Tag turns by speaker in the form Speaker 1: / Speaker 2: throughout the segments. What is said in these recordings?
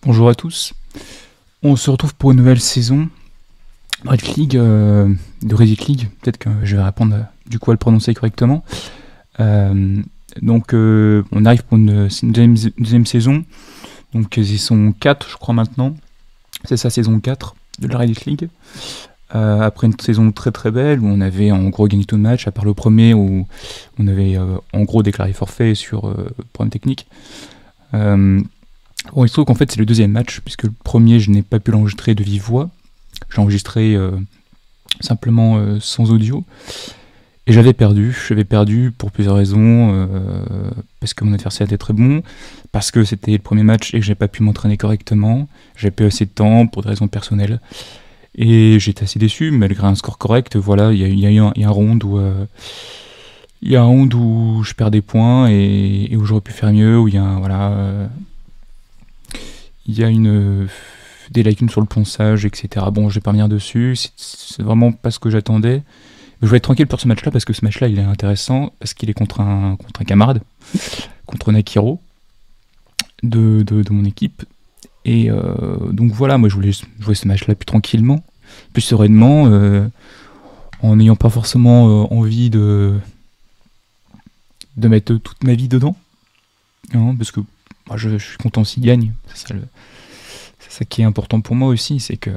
Speaker 1: Bonjour à tous, on se retrouve pour une nouvelle saison Reddit League, de Reddit League, peut-être que je vais répondre du coup à le prononcer correctement. Euh, on arrive pour une deuxième saison, donc ils sont 4 je crois maintenant, c'est sa saison 4 de la Reddit League. Après une saison très très belle où on avait en gros gagné tout le match, à part le premier où on avait en gros déclaré forfait sur problème technique. Bon, il se trouve qu'en fait c'est le deuxième match, puisque le premier je n'ai pas pu l'enregistrer de vive voix. J'ai enregistré simplement sans audio. Et j'avais perdu pour plusieurs raisons, parce que mon adversaire était très bon, parce que c'était le premier match et que j'ai pas pu m'entraîner correctement, j'avais pas eu assez de temps pour des raisons personnelles. Et j'étais assez déçu, malgré un score correct. Voilà, il y a un round où je perds des points et où j'aurais pu faire mieux, où il y a il y a des lacunes sur le ponçage, etc. Bon, je vais pas revenir dessus, c'est vraiment pas ce que j'attendais. Je vais être tranquille pour ce match-là, parce que ce match-là, il est intéressant, parce qu'il est contre un camarade, contre Nakiro, de mon équipe. Et donc voilà, moi je voulais jouer ce match-là plus tranquillement, plus sereinement, en n'ayant pas forcément envie de mettre toute ma vie dedans. Hein, parce que moi, je suis content s'il gagne. C'est ça qui est important pour moi aussi, c'est que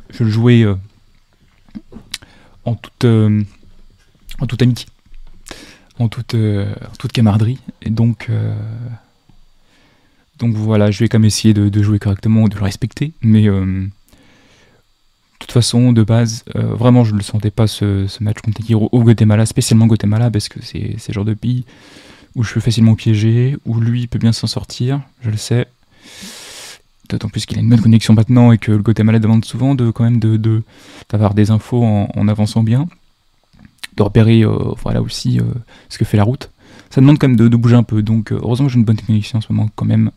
Speaker 1: je le jouais en toute amitié, en toute camaraderie. Et donc voilà, je vais quand même essayer de jouer correctement, de le respecter. Mais de toute façon, de base, vraiment, je ne le sentais pas ce match contre Nakiro au Guatemala, spécialement Guatemala, parce que c'est le genre de pays où je peux facilement piéger, où lui peut bien s'en sortir, je le sais. D'autant plus qu'il a une bonne connexion maintenant et que le Guatemala demande souvent d'avoir des infos en avançant bien, de repérer voilà aussi ce que fait la route. Ça demande quand même de bouger un peu, donc heureusement j'ai une bonne connexion en ce moment quand même.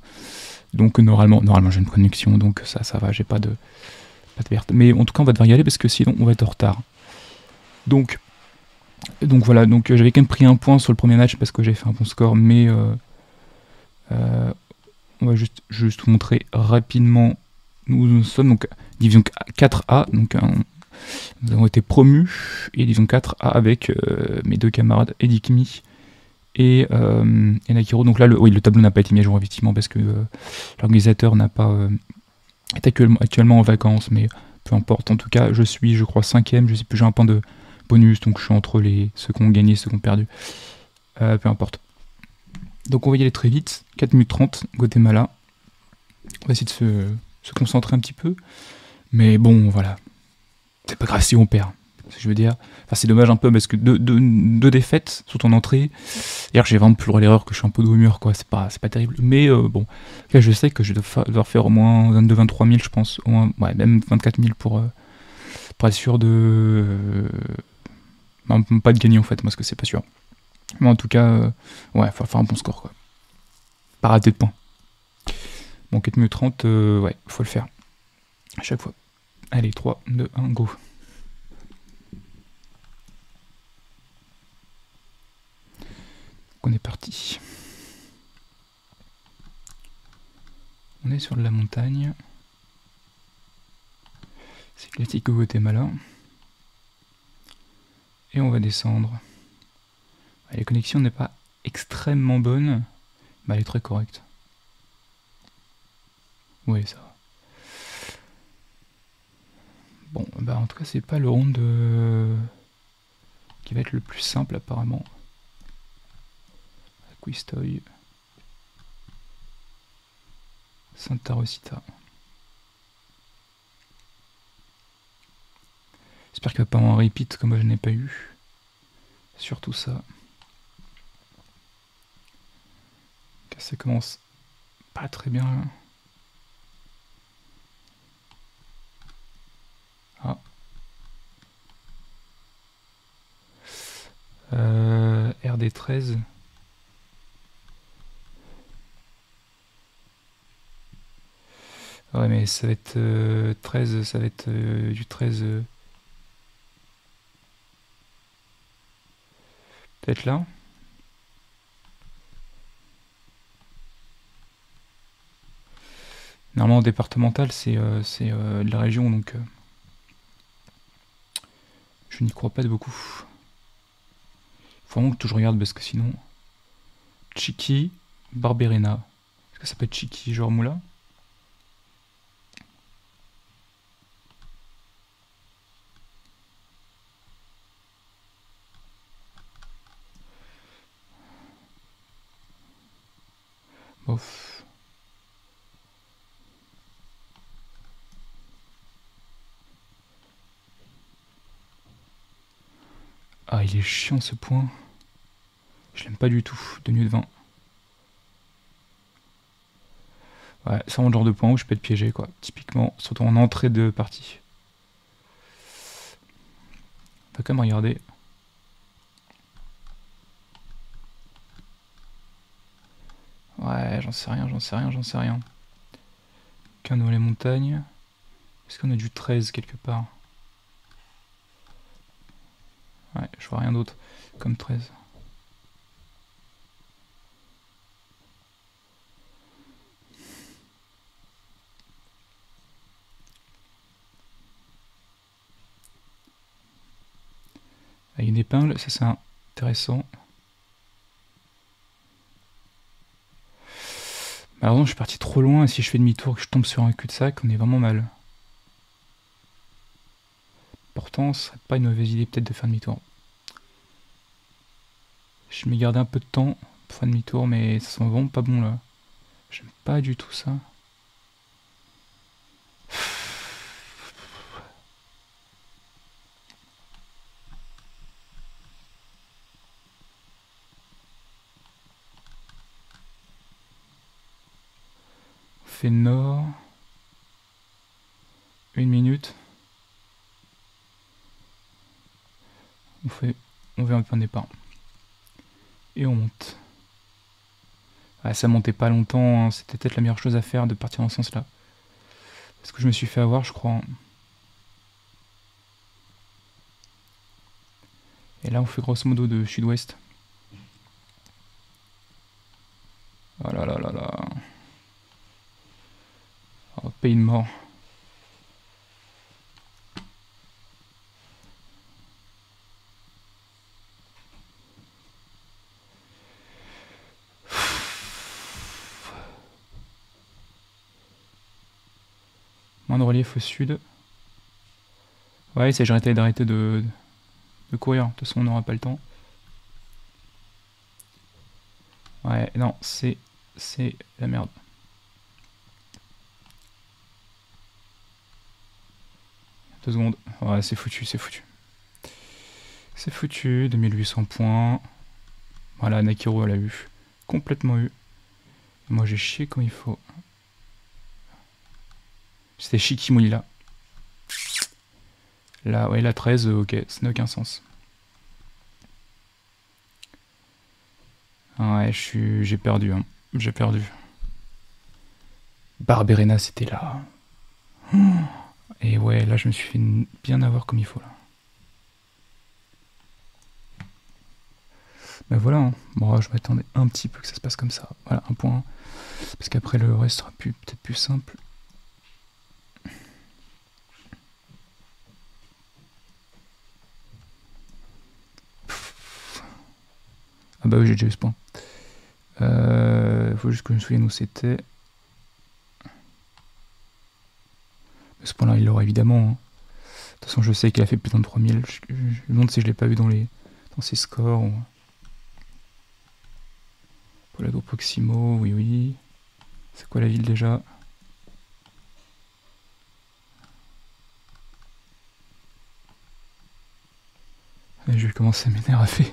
Speaker 1: Donc normalement j'ai une connexion, donc ça va, j'ai pas de perte. Mais en tout cas on va devoir y aller parce que sinon on va être en retard. Donc voilà, j'avais quand même pris un point sur le premier match parce que j'avais fait un bon score, mais euh, on va juste vous montrer rapidement où nous sommes. Donc division 4A, donc nous avons été promus, et division 4A avec mes deux camarades Eddie Kimi et Nakiro. Donc là, le tableau n'a pas été mis à jour effectivement parce que l'organisateur n'a pas est actuellement en vacances, mais peu importe. En tout cas, je suis, je crois, 5ème, je sais plus, j'ai un point de bonus, donc je suis entre ceux qui ont gagné et ceux qui ont perdu. Peu importe. Donc on va y aller très vite, 4 minutes 30, Guatemala. On va essayer de se concentrer un petit peu. Mais bon, voilà. C'est pas grave si on perd. Ce que je veux dire. Enfin, c'est dommage un peu parce que deux défaites sont en entrée. D'ailleurs, j'ai vraiment plus le droit à l'erreur, que je suis un peu de humeur, quoi. C'est pas terrible. Mais bon, là, je sais que je dois devoir faire au moins 22-23 000, je pense. Au moins, ouais, même 24 000 pour être sûr pas de gagner en fait, parce que c'est pas sûr. Mais en tout cas, ouais, faut faire un bon score, quoi. Pas rater de points. Bon, 4 minutes 30, ouais, faut le faire. À chaque fois. Allez, 3, 2, 1, go. On est parti. On est sur de la montagne. C'est classique au Guatemala. Et on va descendre. La connexion n'est pas extrêmement bonne, mais elle est très correcte. Oui, ça va. Bon, bah en tout cas, c'est pas le round qui va être le plus simple apparemment. Quistoy. Santa Rosita. J'espère qu'il va pas en repeat comme moi je n'ai pas eu. Surtout ça. Ça commence pas très bien là. Ah. RD13. Ouais, mais ça va être 13, ça va être du 13. Peut-être là. Normalement, départemental, c'est de la région, donc je n'y crois pas de beaucoup. Faut vraiment que je regarde parce que sinon. Chiki, Barberena. Est-ce que ça peut être Chiki, genre Moula? Bof. Ah, il est chiant ce point. Je l'aime pas du tout. 2 minutes 20. Ouais, c'est vraiment le genre de point où je peux être piégé, quoi. Typiquement, surtout en entrée de partie. On va quand même regarder. Ouais, j'en sais rien, j'en sais rien, j'en sais rien. Cano les montagnes. Est-ce qu'on a du 13 quelque part? Ouais, je vois rien d'autre comme 13. Avec une épingle, ça c'est intéressant. Alors non, je suis parti trop loin et si je fais demi-tour que je tombe sur un cul-de-sac, on est vraiment mal. Pourtant, ce serait pas une mauvaise idée peut-être de faire demi-tour. Je m'ai gardé un peu de temps pour faire demi-tour, mais ça sent vraiment pas bon là. J'aime pas du tout ça. On fait nord. 1 minute. On fait un point de départ. Et on monte. Ah, ça montait pas longtemps, hein. C'était peut-être la meilleure chose à faire de partir dans ce sens-là. Parce que je me suis fait avoir, je crois, hein. Et là, on fait grosso modo de sud-ouest. Oh là là là là. Oh, pays de mort. Moins de relief au sud. Ouais, c'est j'arrêtais d'arrêter de courir. De toute façon, on n'aura pas le temps. Ouais, non, c'est la merde. Deux secondes. Ouais, c'est foutu, c'est foutu. C'est foutu, 2800 points. Voilà, Nakiru, elle a eu. Complètement eu. Moi, j'ai chié comme il faut. C'était Shikimori là. Là, ouais, la 13, ok, ça n'a aucun sens. Ouais, j'ai perdu, hein. J'ai perdu. Barberena, c'était là. Et ouais, là, je me suis fait bien avoir comme il faut, là. Mais voilà, hein. Bon, je m'attendais un petit peu que ça se passe comme ça. Voilà, un point. Parce qu'après, le reste sera peut-être plus simple. Ah bah oui, j'ai déjà eu ce point. Faut juste que je me souvienne où c'était. Ce point-là, il l'aura évidemment, hein. De toute façon, je sais qu'il a fait plus de 3000. Je me demande si je l'ai pas vu dans ses scores. Ou... Polado Proximo, oui, oui. C'est quoi la ville déjà? Et je vais commencer à m'énerver.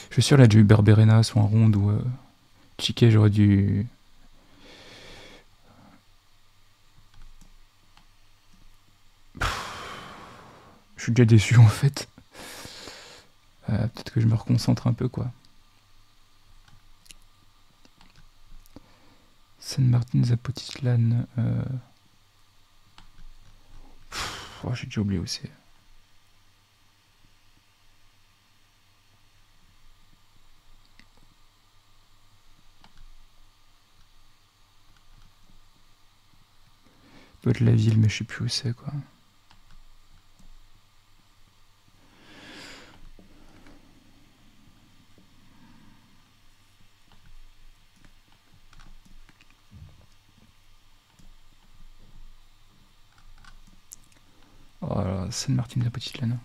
Speaker 1: Je suis sûr, là, j'ai eu Berberena, soit en ronde ou Chiquet, j'aurais dû. Je suis déjà déçu en fait. Peut-être que je me reconcentre un peu, quoi. Saint Martin Zapotislan. Oh, j'ai déjà oublié où c'est. Doit être la ville, mais je sais plus où c'est, quoi. Oh là là, Sainte-Martine de la Petite-Laine.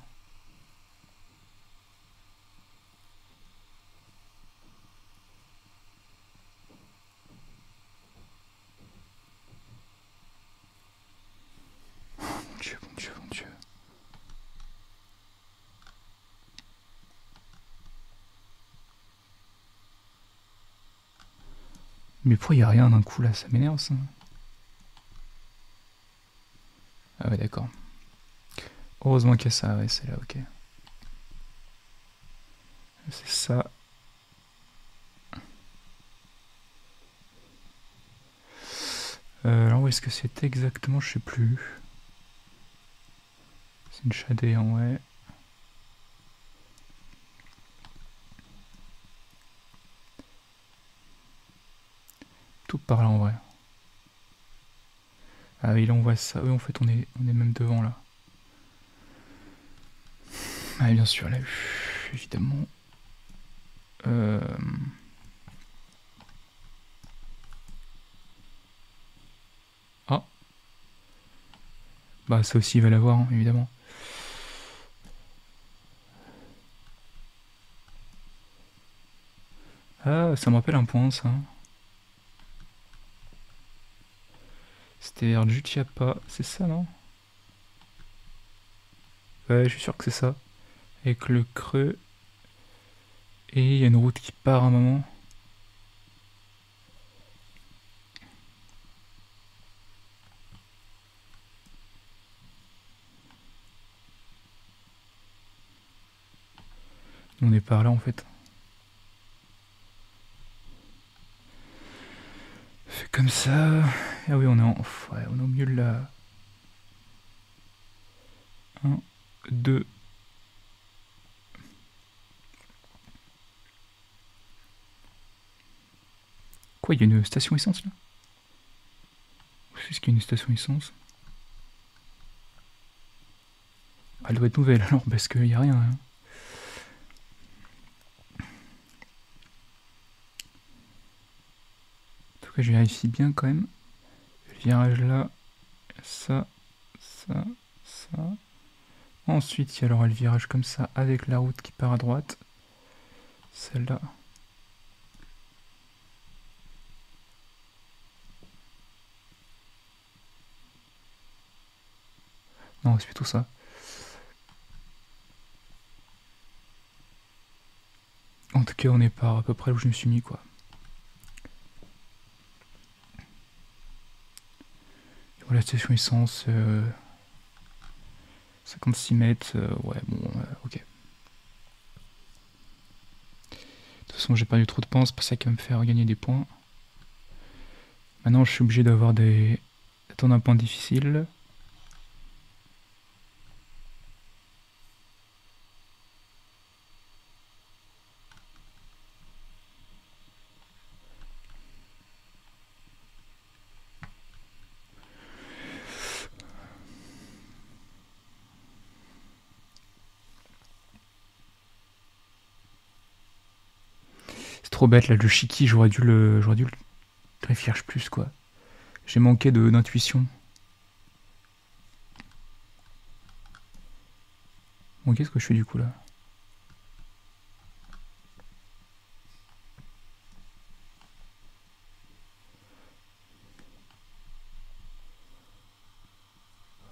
Speaker 1: Mon Dieu, mon Dieu, mon Dieu. Mais pourquoi y a rien d'un coup là? Ça m'énerve ça. Ah ouais, d'accord. Heureusement qu'il y a ça, ouais, c'est là, ok. C'est ça. Alors où est-ce que c'était exactement? Je sais plus. C'est une shadée, hein, ouais. Tout par là en vrai. Ah oui, là on voit ça. Oui, en fait, on est même devant là. Ah, bien sûr, là, évidemment. Ah. Bah, ça aussi, il va l'avoir, hein, évidemment. Ah, ça me rappelle un point, ça. C'était vers Jutiapa, c'est ça, non? Ouais, je suis sûr que c'est ça. Avec le creux. Et il y a une route qui part à un moment. On est par là, en fait. Fait comme ça. Ah oui, on est ouais, on est au milieu de la... 1, 2... Quoi, il y a une station essence, là? Où est-ce qu'il y a une station essence? Ah, elle doit être nouvelle, alors, parce qu'il n'y a rien, hein. En tout cas, je vérifie bien, quand même. Le virage là, ça, ça, ça. Ensuite, il y a alors le virage comme ça, avec la route qui part à droite. Celle-là. Non, c'est plutôt ça. En tout cas, on est par à peu près où je me suis mis, quoi. Et voilà, station essence. 56 mètres. Ouais, bon, ok. De toute façon, j'ai perdu trop de points, c'est pas ça qui va me faire gagner des points. Maintenant, je suis obligé d'avoir d'attendre un point difficile. C'est trop bête là, le Shiki, j'aurais dû le réfléchir plus, quoi. J'ai manqué d'intuition. Bon, qu'est-ce que je fais du coup là?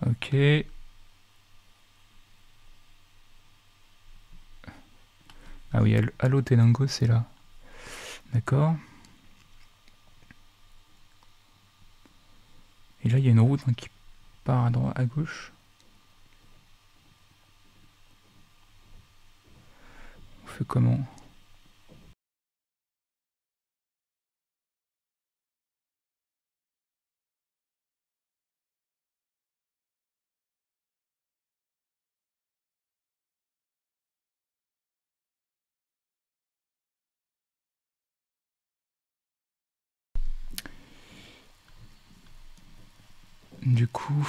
Speaker 1: Ok. Ah oui, Allo Tenango, c'est là. D'accord. Et là, il y a une route, hein, qui part à droite, à gauche. On fait comment? Du coup,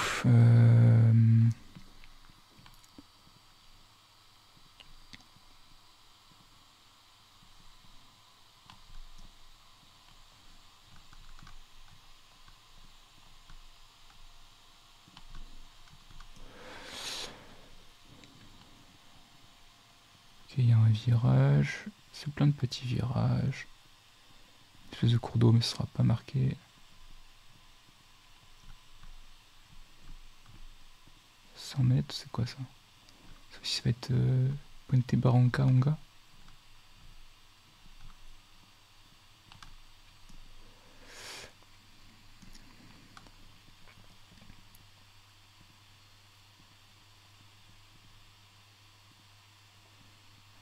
Speaker 1: il y a un virage, c'est plein de petits virages. Une espèce de cours d'eau, mais ce sera pas marqué. 100 mètres, c'est quoi ça? Ça aussi, ça va être Puente Barranca, Onga.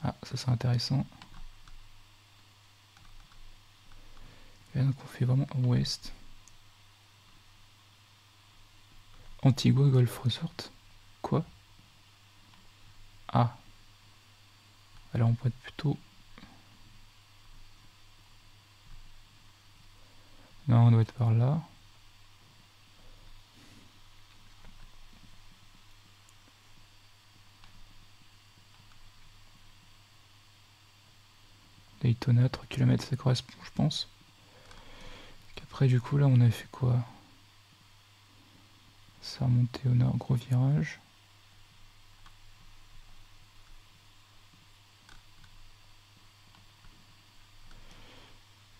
Speaker 1: Ah, ça c'est intéressant. Et là, donc on fait vraiment ouest. Antigua Golf Resort. Quoi? Ah. Alors on pourrait être plutôt... Non, on doit être par là. Daytona, 3 km, ça correspond, je pense. Après, du coup, là, on avait fait quoi? Ça remontait au nord, gros virage.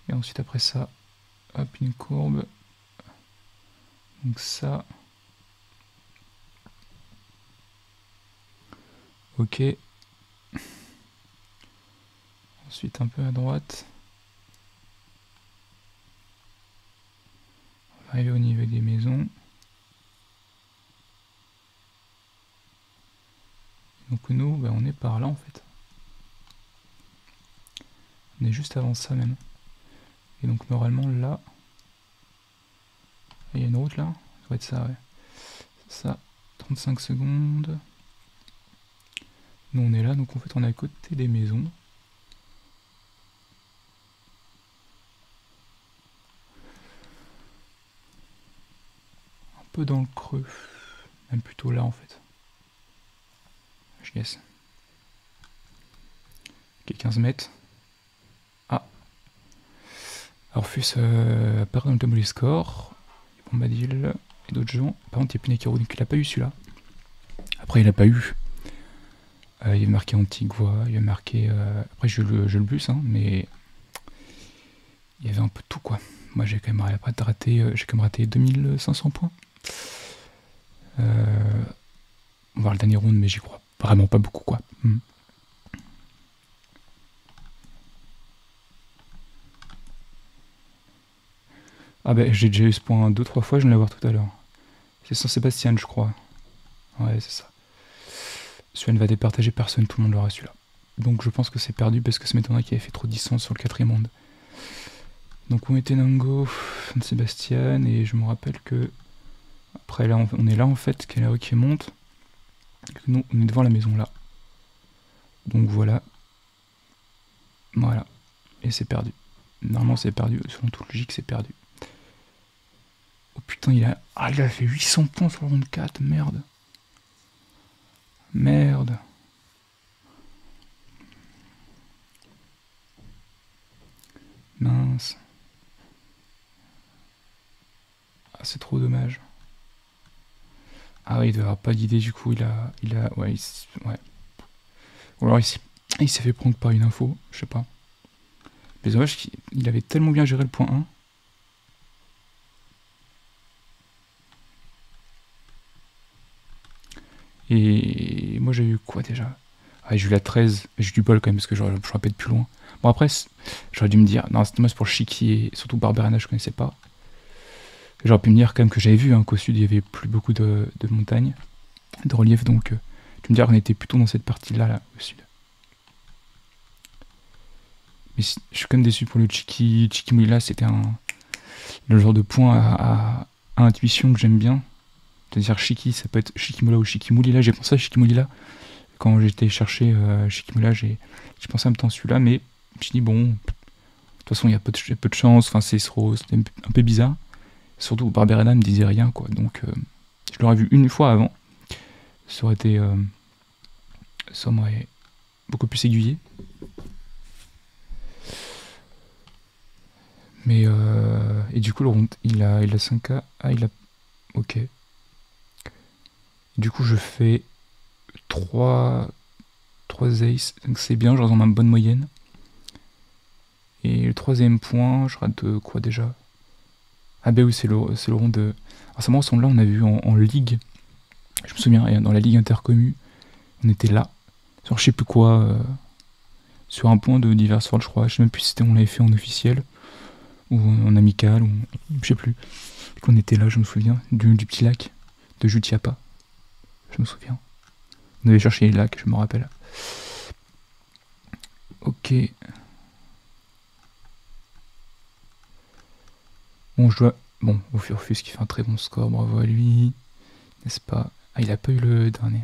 Speaker 1: Et ensuite, après ça, hop, une courbe. Donc ça. Ok. Ensuite, un peu à droite. On va arriver au niveau des maisons. Donc nous, on est par là en fait. On est juste avant ça même. Et donc normalement là, il y a une route là. Ça doit être ça, ouais. Ça, 35 secondes. Nous on est là, donc en fait on est à côté des maisons. Un peu dans le creux. Même plutôt là en fait. Je guesse. Ok, 15 mètres. Ah. Orphus apparaît dans le tableau des scores. Bombadil et d'autres gens. Par contre, il y a Pinekiro, donc il a pas eu celui-là. Après, il a pas eu. Il est marqué Antigua, il est marqué. Après, je le bus, hein, mais il y avait un peu de tout quoi. Moi, j'ai quand même raté 2500 points. On va voir le dernier round, mais j'y crois vraiment pas beaucoup quoi. Ah bah j'ai déjà eu ce point 2-3 fois, je viens de l'avoir tout à l'heure. C'est Saint-Sébastien, je crois. Ouais, c'est ça. Celui-là ne va départager personne, tout le monde l'aura celui-là. Donc je pense que c'est perdu parce que ça m'étonnerait qu'il avait fait trop de distance sur le 4ème monde. Donc on était Nango, Saint-Sébastien, et je me rappelle que après là on est là en fait, qu'il y a la rue qui monte. Nous on est devant la maison là. Donc voilà. Voilà. Et c'est perdu. Normalement c'est perdu, selon toute logique c'est perdu. Oh putain il a fait 800 points sur le round 4, merde. Merde. Mince. Ah, c'est trop dommage. Ah oui, il doit avoir pas d'idée du coup, ouais. Ou alors il s'est fait prendre par une info, je sais pas. Mais dommage qu'il avait tellement bien géré le point 1. Et moi j'ai eu quoi déjà? Ah, j'ai eu la 13, j'ai eu du bol quand même parce que j'aurais pu être plus loin. Bon après, j'aurais dû me dire, non c'était moi c'est pour le Shiki et surtout Barberena je connaissais pas. J'aurais pu me dire quand même que j'avais vu qu'au sud il y avait plus beaucoup de montagnes, de relief, donc tu me dis qu'on était plutôt dans cette partie-là, là, au sud. Mais je suis quand même déçu pour le Chiquimula, c'était le genre de point à intuition que j'aime bien. C'est-à-dire Chiki, ça peut être Chiquimula ou Chiquimulila. J'ai pensé à Chiquimulila quand j'étais chercher Chiquimula, j'ai pensé en même temps celui-là, mais je me suis dit bon, de toute façon il y a peu de chance, enfin c'est un peu bizarre. Surtout Barberena me disait rien quoi, donc je l'aurais vu une fois avant, ça aurait été... ça m'aurait beaucoup plus aiguillé. Mais et du coup le round, il a 5K. Ah il a... Ok. Du coup je fais 3 aces, donc c'est bien, je reste dans ma bonne moyenne. Et le troisième point, je rate de quoi déjà? Ah bah oui, c'est le round de... Alors c'est marrant, ce round là on a vu en ligue. Je me souviens, dans la ligue intercommu, on était là. Sur je sais plus quoi, sur un point de Diverse World je crois. Je sais même plus si on l'avait fait en officiel, ou en amical, ou je sais plus. Et qu'on était là, je me souviens, du petit lac de Jutiapa. Je me souviens. On avait cherché les lacs, je me rappelle. Ok. Bon, je dois... Bon, Ophiurfus qui fait un très bon score, bravo à lui. N'est-ce pas? Ah, il a pas eu le dernier.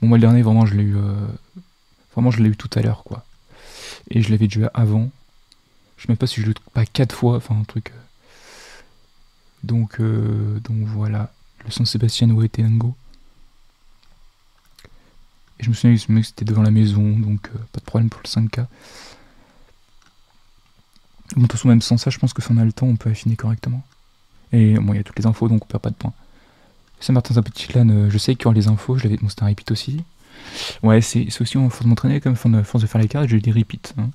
Speaker 1: Bon, moi, le dernier, vraiment, je l'ai eu... Vraiment, je l'ai eu tout à l'heure, quoi. Et je l'avais joué avant. Je sais même pas si je l'ai pas 4 fois, enfin, un truc... Donc voilà. Le San Sébastien Tenango. Et je me souviens que c'était devant la maison, donc pas de problème pour le 5K. Bon, de toute façon, même sans ça, je pense que si on a le temps, on peut affiner correctement. Et bon, il y a toutes les infos, donc on perd pas de points. Saint-Martin, un petit clan, je sais qu'il y aura les infos, je l'avais... Bon, c'était un repeat aussi. Ouais, c'est aussi en force de m'entraîner, comme force de faire les cartes, j'ai eu des repeats. Hein.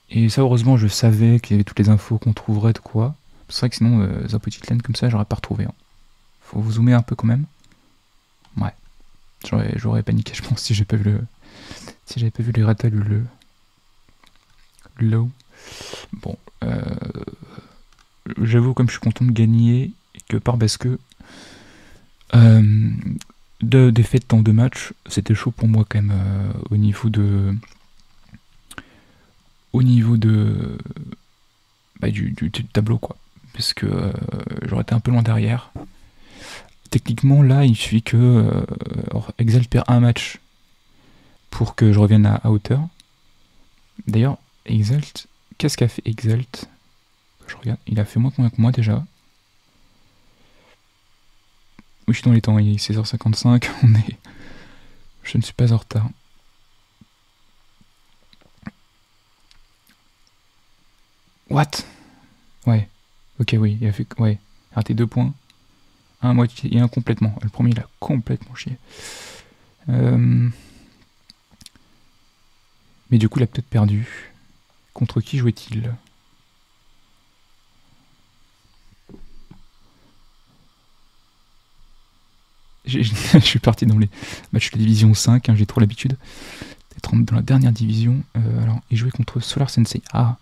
Speaker 1: Et ça, heureusement, je savais qu'il y avait toutes les infos qu'on trouverait de quoi. C'est vrai que sinon, un petit clan comme ça, j'aurais pas retrouvé. Hein. Faut vous zoomer un peu quand même. Ouais. J'aurais paniqué, je pense, si j'ai pas vu le... Si j'avais pas vu les ratas, le low. Bon, j'avoue, comme je suis content de gagner, que par parce que deux défaites en 2 matchs, c'était chaud pour moi quand même au niveau de du tableau quoi, parce que j'aurais été un peu loin derrière. Techniquement là, il suffit que Exalt perd un match pour que je revienne à hauteur. D'ailleurs, Exalt, qu'est-ce qu'a fait Exalt? Je regarde, il a fait moins que moi déjà. Oui, je suis dans les temps, il est 16h55, je ne suis pas en retard. What? Ouais, ok, oui, il a fait... Ouais, il a raté 2 points. Un à moitié et un complètement. Le premier, il a complètement chié. Mais du coup, il a peut-être perdu. Contre qui jouait-il? Je suis parti dans les matchs de division 5, hein, j'ai trop l'habitude d'être dans la dernière division. Alors, il jouait contre Solar Sensei. Ah,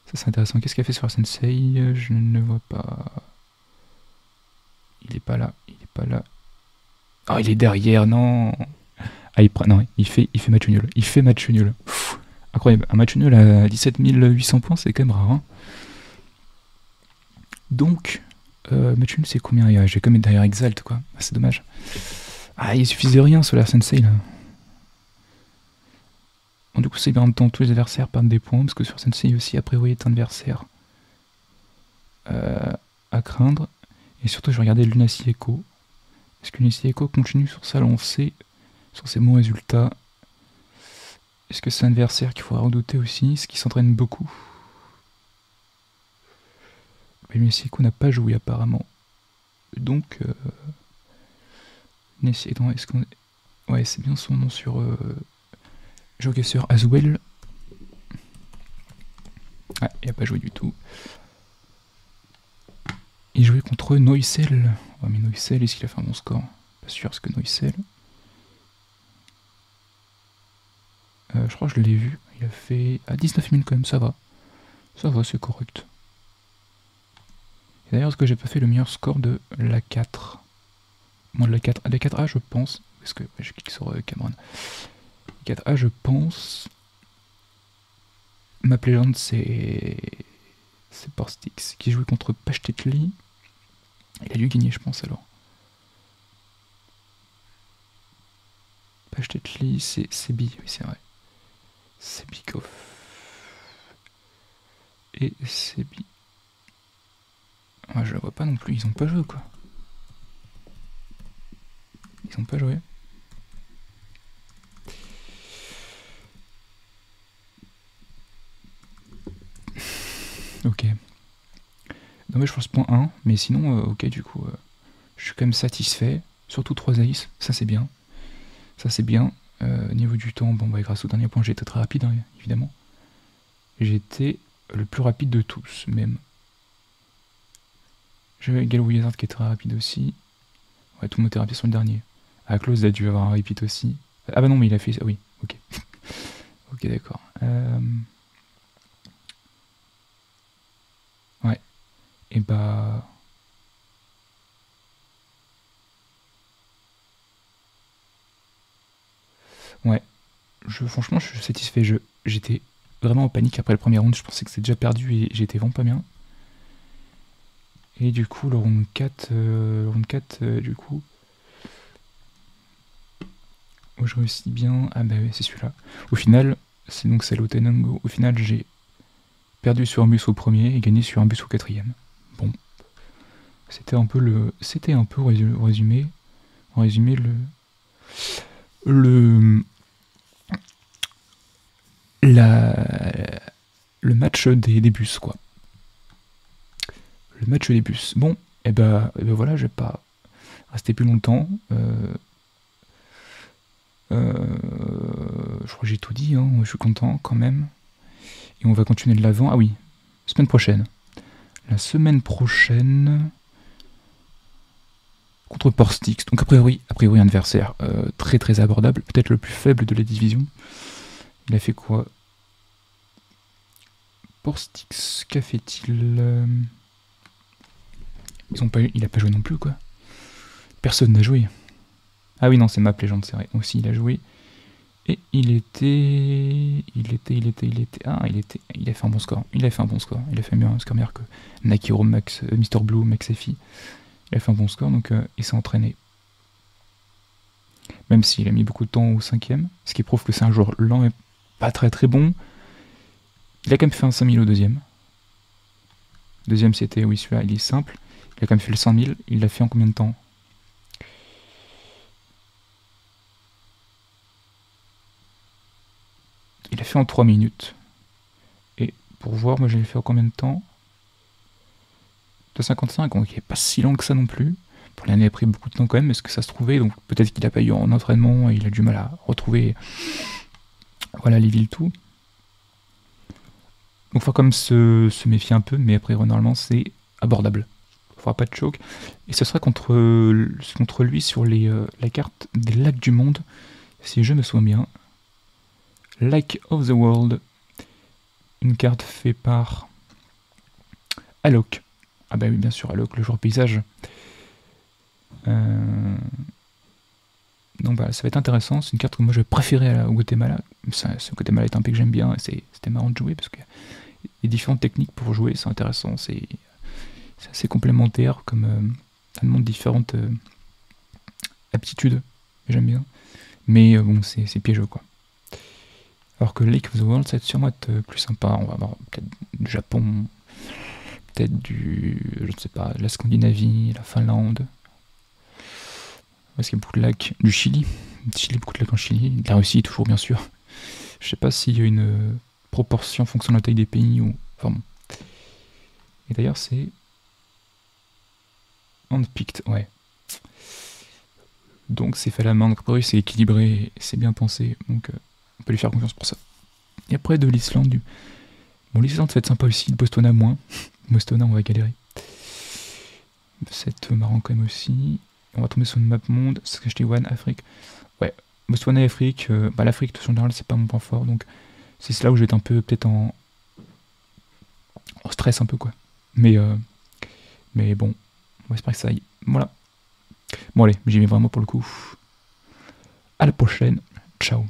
Speaker 1: ça c'est intéressant. Qu'est-ce qu'a fait Solar Sensei? Je ne le vois pas. Il est pas là, il est pas là. Ah, il est derrière, non. Ah, non, il fait match nul. Il fait match nul. Pff, incroyable. Un match nul à 17 800 points, c'est quand même rare. Hein. Donc, match nul, c'est combien? J'ai quand même derrière Exalt, quoi. Ah, c'est dommage. Ah, il suffisait de rien, Solar Sensei, là. Bon, du coup, c'est bien en même temps, tous les adversaires perdent des points, parce que sur Sensei aussi, a priori, est un adversaire à craindre. Et surtout, je vais regarder Lunacy Echo. Est-ce que Lunacy Echo continue sur sa lancée, sur ses bons résultats? Est-ce que c'est un adversaire qu'il faudra redouter aussi? Est-ce qu'il s'entraîne beaucoup? Lunacy Echo n'a pas joué apparemment. Donc, est-ce qu'on... Ouais, c'est bien son nom sur... Geoguessr as well. Ah, il n'a pas joué du tout. Il jouait contre Noicel. Oh, mais Noicel, est-ce qu'il a fait un bon score? Pas sûr, parce que Noicel... je crois que je l'ai vu. Il a fait... à 19 000 quand même, ça va. Ça va, c'est correct. Et d'ailleurs, est-ce que j'ai pas fait le meilleur score de la 4? Moi, de la 4. La 4A, je pense. Est-ce que... je clique sur Cameron. 4A, je pense... Ma playlist, c'est Porstix qui jouait contre Pashtetli. Il a dû gagner, je pense, alors. Pashtetli, c'est Sebi, oui, c'est vrai. Sebikov. Et Sebi. Ah, je la vois pas non plus, ils ont pas joué, quoi. Ils ont pas joué. Ok. Dommage pour ce point 1, mais sinon, ok, du coup, je suis quand même satisfait. Surtout 3 aces, ça c'est bien. Ça c'est bien. Niveau du temps, bon, bah, grâce au dernier point, j'ai été très rapide, hein, évidemment. J'ai été le plus rapide de tous, même. J'avais Gale Wizard qui est très rapide aussi. Ouais, tout le monde était rapide sur le dernier. Ah, Close a dû avoir un repeat aussi. Ah bah non, mais il a fait... Ah oui, ok. Ok, d'accord. Ouais. Et bah... Ouais. Franchement, je suis satisfait. J'étais vraiment en panique après le premier round. Je pensais que c'était déjà perdu et j'étais vraiment pas bien. Et du coup, le round 4, du coup... Oh, je réussis bien. Ah bah oui, c'est celui-là. Au final, c'est donc c'est l'Otenango. Au final, j'ai perdu sur un bus au premier et gagné sur un bus au quatrième. Bon. C'était un peu le... C'était un peu, en résumé, le... Le match des bus, quoi. Le match des bus. Bon, et ben voilà, je vais pas rester plus longtemps. Je crois que j'ai tout dit, hein. Je suis content quand même. Et on va continuer de l'avant. Ah oui, semaine prochaine. La semaine prochaine... Contre Portstix. Donc a priori un adversaire très très abordable. Peut-être le plus faible de la division. Il a fait quoi? Portstix, qu'a fait-il? Il a pas joué non plus, quoi. Personne n'a joué. Ah oui, non, c'est Map Légende, c'est vrai. Aussi, il a joué. Et il a fait un bon score. Il a fait mieux un score meilleur que Nakiro, Max, Mr. Blue, Max Effie. Il a fait un bon score, donc il s'est entraîné. Même s'il a mis beaucoup de temps au 5ème, ce qui prouve que c'est un joueur lent et pas très très bon. Il a quand même fait un 5000 au deuxième. Deuxième, c'était, oui, celui-là, il est simple. Il a quand même fait le 100 000. Il l'a fait en combien de temps? Il a fait en 3 minutes. Et pour voir, moi, je l'ai fait en combien de temps? De 55, donc il n'est pas si lent que ça non plus. Pour l'année, il a pris beaucoup de temps quand même, est-ce que ça se trouvait? Donc peut-être qu'il n'a pas eu en entraînement et il a du mal à retrouver, voilà, les villes tout. Donc il faut quand même se méfier un peu, mais après normalement c'est abordable. Il ne faudra pas de choke. Et ce sera contre lui sur la carte des lacs du monde, si je me souviens bien. Lake of the World. Une carte faite par Alok. Ah bah oui, bien sûr, Alok, le joueur paysage. Donc voilà, ça va être intéressant. C'est une carte que moi je préférais au Guatemala. Ce Guatemala est un pays que j'aime bien. C'était marrant de jouer parce que les différentes techniques pour jouer, c'est intéressant. C'est assez complémentaire, comme ça demande différentes aptitudes. J'aime bien. Mais bon, c'est piégeux, quoi. Alors que Lake of the World, ça va sûrement être plus sympa. On va avoir peut-être du Japon, peut-être je ne sais pas, la Scandinavie, la Finlande. Parce qu'il y a beaucoup de lacs. Du Chili. Beaucoup de lacs en Chili. De la Russie, toujours, bien sûr. Je sais pas s'il y a une proportion en fonction de la taille des pays ou... Enfin bon. Et d'ailleurs, c'est... Handpicked, ouais. Donc c'est fait à la main. Donc après, c'est équilibré, c'est bien pensé. Donc on peut lui faire confiance pour ça. Et après, de l'Islande... Bon, l'Islande, ça va être sympa aussi. Le Botswana, moins. Botswana, on va galérer. C'est marrant quand même aussi. On va tomber sur une map monde, Saskatchewan, Afrique. Ouais, Botswana et Afrique. L'Afrique, de façon générale, c'est pas mon point fort. Donc, c'est là où je vais être un peu, peut-être en stress un peu, quoi. Mais bon, on va espérer que ça aille. Voilà. Bon, allez, j'y vais vraiment pour le coup. À la prochaine. Ciao.